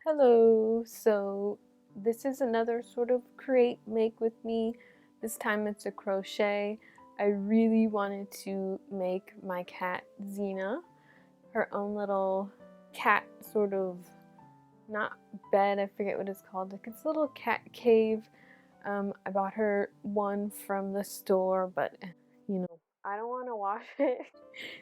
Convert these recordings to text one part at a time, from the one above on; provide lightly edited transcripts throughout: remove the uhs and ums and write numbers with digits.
Hello, so this is another sort of create make with me. This time it's a crochet. I really wanted to make my cat Xena her own little cat sort of, not bed, I forget what it's called, like it's a little cat cave. I bought her one from the store, but you know, I don't want to wash it.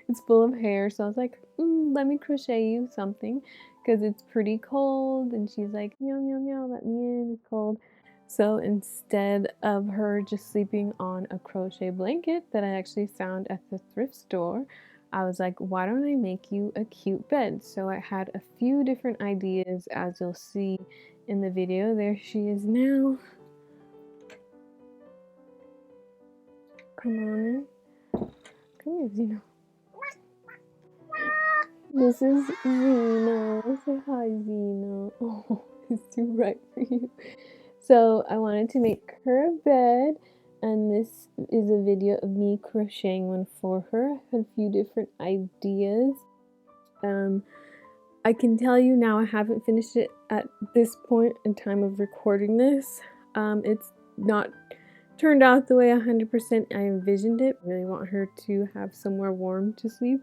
It's full of hair, so I was like, let me crochet you something because it's pretty cold. And she's like, meow, meow, meow, let me in, it's cold. So instead of her just sleeping on a crochet blanket that I actually found at the thrift store, I was like, why don't I make you a cute bed? So I had a few different ideas, as you'll see in the video. There she is now. Come on in. Come here, Xena. This is Xena. Say hi, Xena. Oh, it's too bright for you. So I wanted to make her a bed, and this is a video of me crocheting one for her. I had a few different ideas. I can tell you now I haven't finished it at this point in time of recording this. It's not turned out the way 100% I envisioned it. I really want her to have somewhere warm to sleep.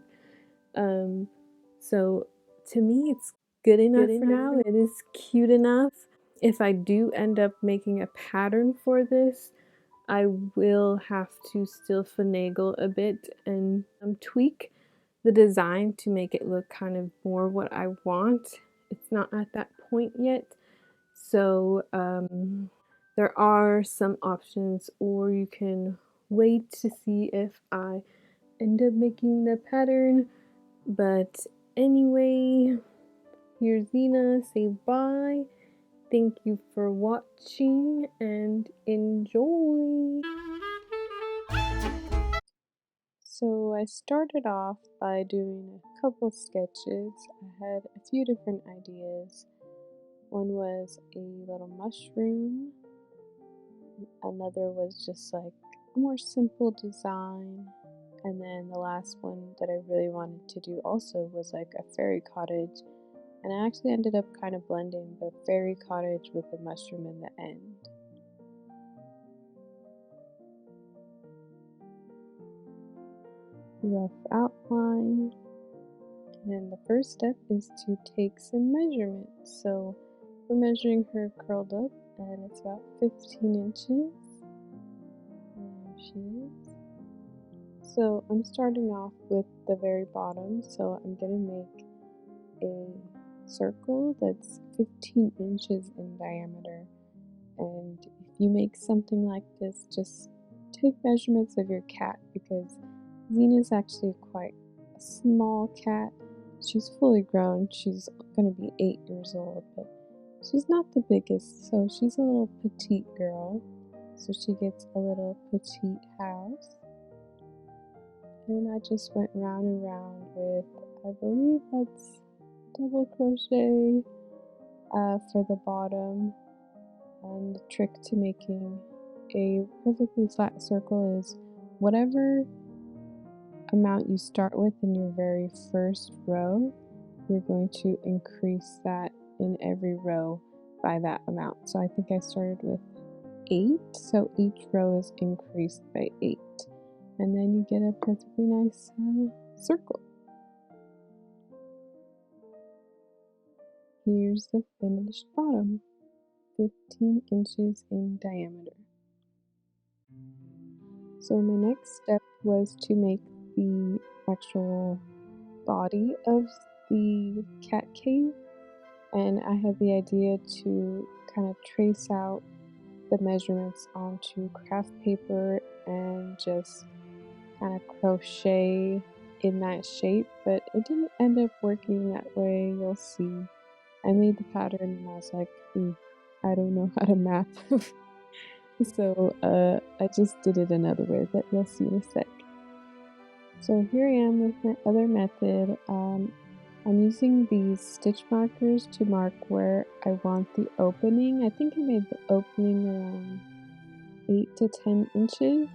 So to me, it's good enough for now. It is cute enough. If I do end up making a pattern for this, I will have to still finagle a bit and tweak the design to make it look kind of more what I want. It's not at that point yet. So there are some options, or you can wait to see if I end up making the pattern. But anyway, here's Xena. Say bye. Thank you for watching and enjoy. So I started off by doing a couple sketches. I had a few different ideas. One was a little mushroom. Another was just like a more simple design. And then the last one that I really wanted to do also was like a fairy cottage. And I actually ended up kind of blending the fairy cottage with the mushroom in the end. Rough outline. And the first step is to take some measurements. So we're measuring her curled up, and it's about 15 inches. There she is. So I'm starting off with the very bottom, so I'm going to make a circle that's 15 inches in diameter. And if you make something like this, just take measurements of your cat, because Xena is actually quite a small cat. She's fully grown. She's going to be 8 years old, but she's not the biggest, so she's a little petite girl. So she gets a little petite house. And I just went round and round with, I believe that's double crochet for the bottom. And the trick to making a perfectly flat circle is whatever amount you start with in your very first row, you're going to increase that in every row by that amount. So I think I started with 8, so each row is increased by 8. And then you get a perfectly nice circle. Here's the finished bottom, 15 inches in diameter. So my next step was to make the actual body of the cat cave, and I had the idea to kind of trace out the measurements onto craft paper and just kind of crochet in that shape, but it didn't end up working that way. You'll see. I made the pattern and I was like, I don't know how to map. So I just did it another way that you'll see in a sec. So here I am with my other method. I'm using these stitch markers to mark where I want the opening. I think I made the opening around 8 to 10 inches,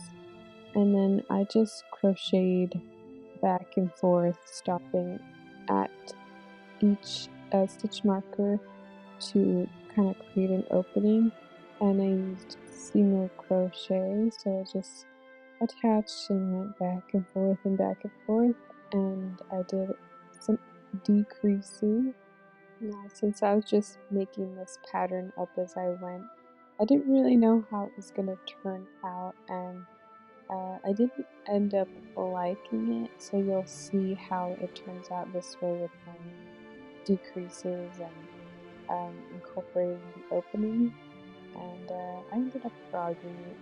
and then I just crocheted back and forth, stopping at each stitch marker to kind of create an opening, and I used single crochet, so I just attached and went back and forth and back and forth, and I did some decreasing. Now, since I was just making this pattern up as I went, I didn't really know how it was going to turn out, and I didn't end up liking it, so you'll see how it turns out this way with my decreases and incorporating the opening, and I ended up frogging it.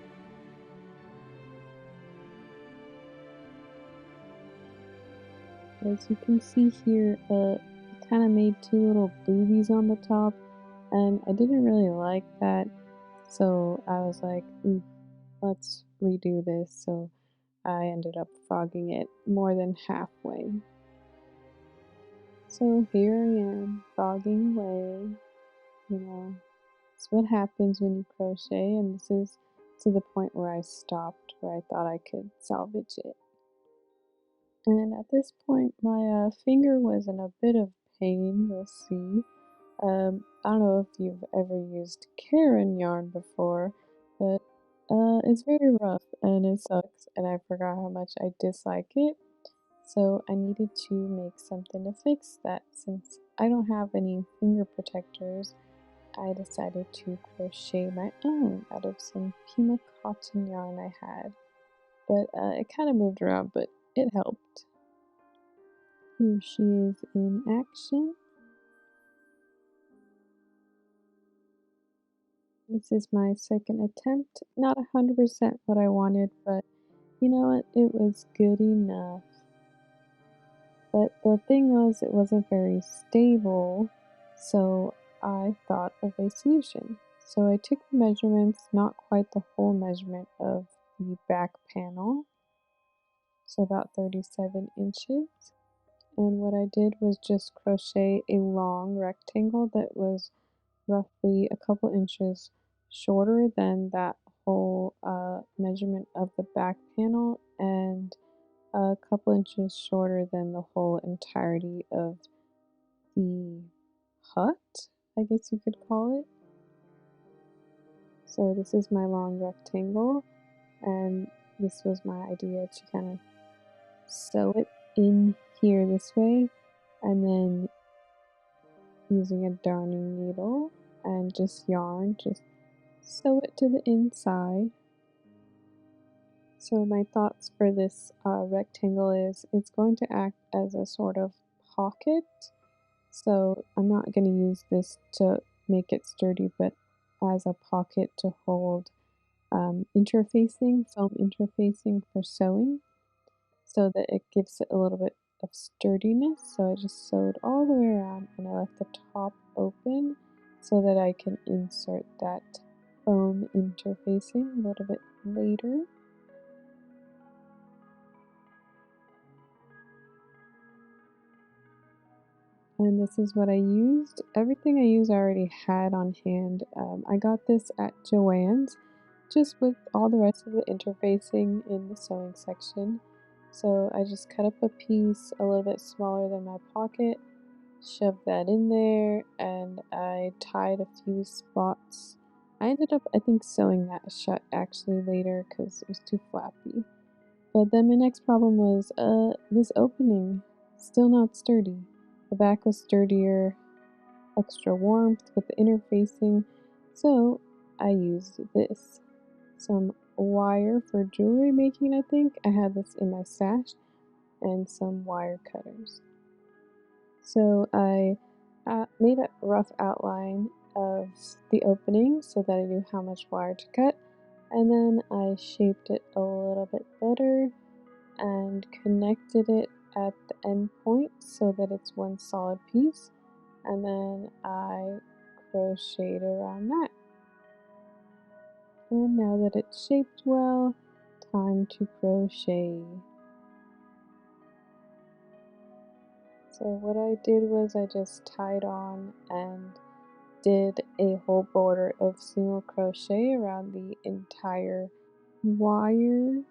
As you can see here, it kind of made two little boobies on the top, and I didn't really like that, so I was like, ooh, let's redo this. So I ended up frogging it more than halfway. So here I am, frogging away. You know, it's what happens when you crochet, and this is to the point where I stopped, where I thought I could salvage it. And at this point, my finger was in a bit of pain, you'll see. I don't know if you've ever used Karen yarn before, but it's very rough and it sucks, and I forgot how much I dislike it. So I needed to make something to fix that. Since I don't have any finger protectors, I decided to crochet my own out of some Pima cotton yarn I had. But it kind of moved around, but it helped. Here she is in action. This is my second attempt. Not 100% what I wanted, but you know what? It was good enough. But the thing was, it wasn't very stable, so I thought of a solution. So I took the measurements, not quite the whole measurement of the back panel, so about 37 inches. And what I did was just crochet a long rectangle that was roughly a couple inches shorter than that whole measurement of the back panel, and a couple inches shorter than the whole entirety of the hut, I guess you could call it. So this is my long rectangle, and this was my idea to kind of sew it in here this way, and then using a darning needle and just yarn, just sew it to the inside. So my thoughts for this rectangle is it's going to act as a sort of pocket. So I'm not going to use this to make it sturdy, but as a pocket to hold interfacing, foam interfacing for sewing, so that it gives it a little bit of sturdiness. So I just sewed all the way around, and I left the top open so that I can insert that foam interfacing a little bit later. And this is what I used. Everything I used I already had on hand. I got this at Joann's, just with all the rest of the interfacing in the sewing section. So I just cut up a piece a little bit smaller than my pocket, shoved that in there, and I tied a few spots. I ended up, I think, sewing that shut actually later because it was too flappy. But then my next problem was this opening, still not sturdy. The back was sturdier, extra warmth with the interfacing, so I used this. Some wire for jewelry making, I think. I had this in my stash, and some wire cutters. So I made a rough outline of the opening so that I knew how much wire to cut, and then I shaped it a little bit better and connected it at the end point so that it's one solid piece, and then I crocheted around that. And now that it's shaped well, time to crochet. So what I did was I just tied on and did a whole border of single crochet around the entire wire.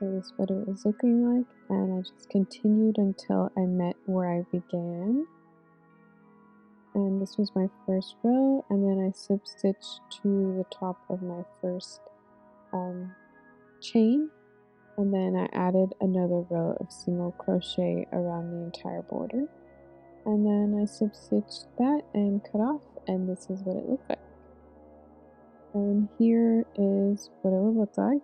So this is what it was looking like, and I just continued until I met where I began. And this was my first row, and then I slip stitched to the top of my first chain, and then I added another row of single crochet around the entire border, and then I slip stitched that and cut off, and this is what it looked like. And here is what it would look like,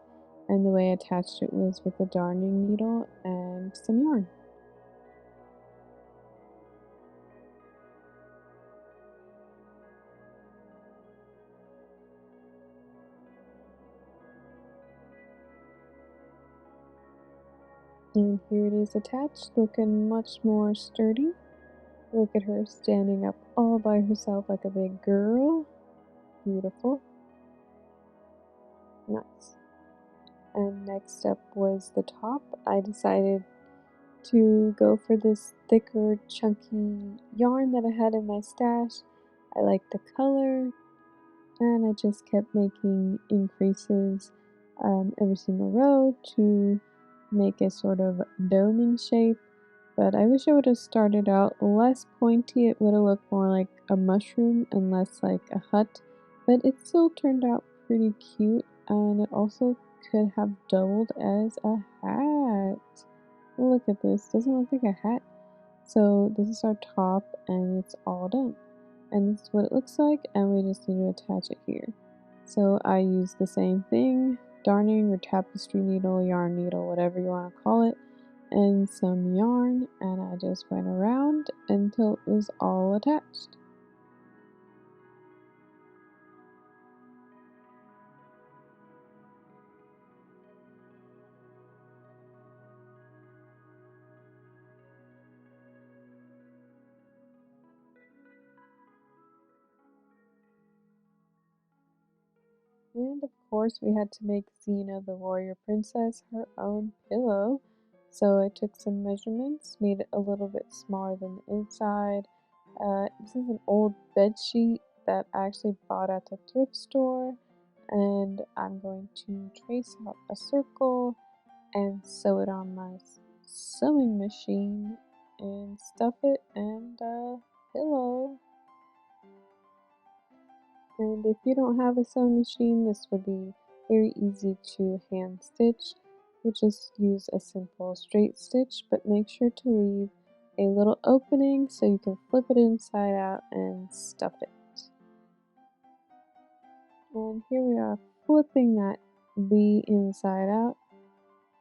and the way I attached it was with a darning needle and some yarn. And here it is attached, looking much more sturdy. Look at her standing up all by herself like a big girl. Beautiful. Nice. And next up was the top. I decided to go for this thicker, chunky yarn that I had in my stash. I liked the color, and I just kept making increases every single row to make a sort of doming shape. But I wish I would have started out less pointy. It would have looked more like a mushroom and less like a hut. But it still turned out pretty cute, and it also could have doubled as a hat. Look at this. Doesn't it look like a hat? So this is our top, and it's all done. And this is what it looks like, and we just need to attach it here. So I use the same thing, darning or tapestry needle, yarn needle, whatever you want to call it, and some yarn, and I just went around until it was all attached. And of course, we had to make Xena, the warrior princess, her own pillow. So I took some measurements, made it a little bit smaller than the inside. This is an old bed sheet that I actually bought at the thrift store, and I'm going to trace out a circle and sew it on my sewing machine and stuff it and pillow. And if you don't have a sewing machine, this would be very easy to hand stitch. You just use a simple straight stitch, but make sure to leave a little opening so you can flip it inside out and stuff it. And here we are flipping that B inside out,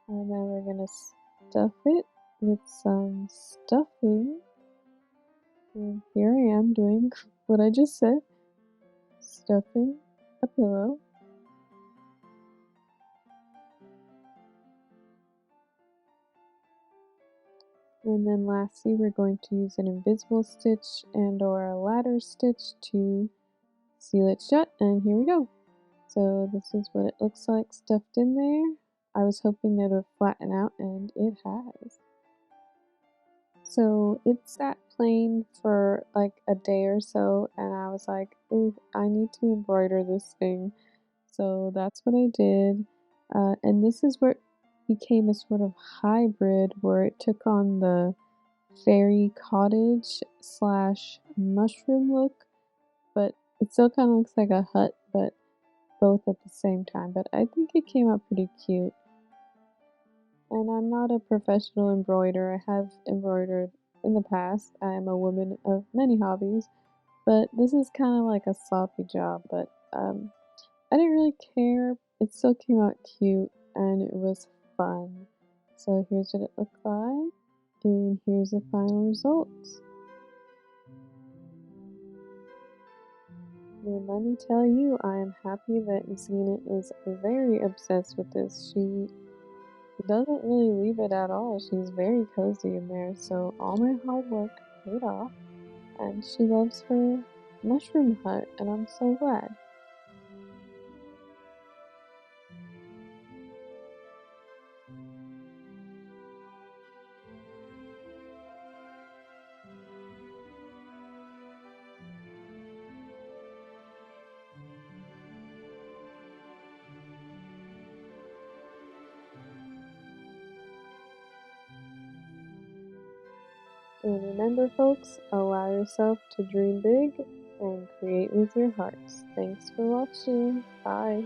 and then we're going to stuff it with some stuffing. And here I am doing what I just said, stuffing a pillow. And then lastly, we're going to use an invisible stitch and or a ladder stitch to seal it shut, and here we go. So this is what it looks like stuffed in there. I was hoping that it would flatten out, and it has. So it sat plain for like a day or so, and I was like, ooh, I need to embroider this thing. So that's what I did. And this is where it became a sort of hybrid where it took on the fairy cottage slash mushroom look, but it still kind of looks like a hut, but both at the same time. But I think it came out pretty cute. And I'm not a professional embroiderer. I have embroidered in the past. I am a woman of many hobbies, but this is kind of like a sloppy job. But I didn't really care. It still came out cute and it was fun. So here's what it looked like, and here's the final results. And let me tell you, I am happy that Xena is very obsessed with this. She doesn't really leave it at all. She's very cozy in there, so all my hard work paid off, and she loves her mushroom hut, and I'm so glad. And remember, folks, allow yourself to dream big and create with your hearts. Thanks for watching. Bye.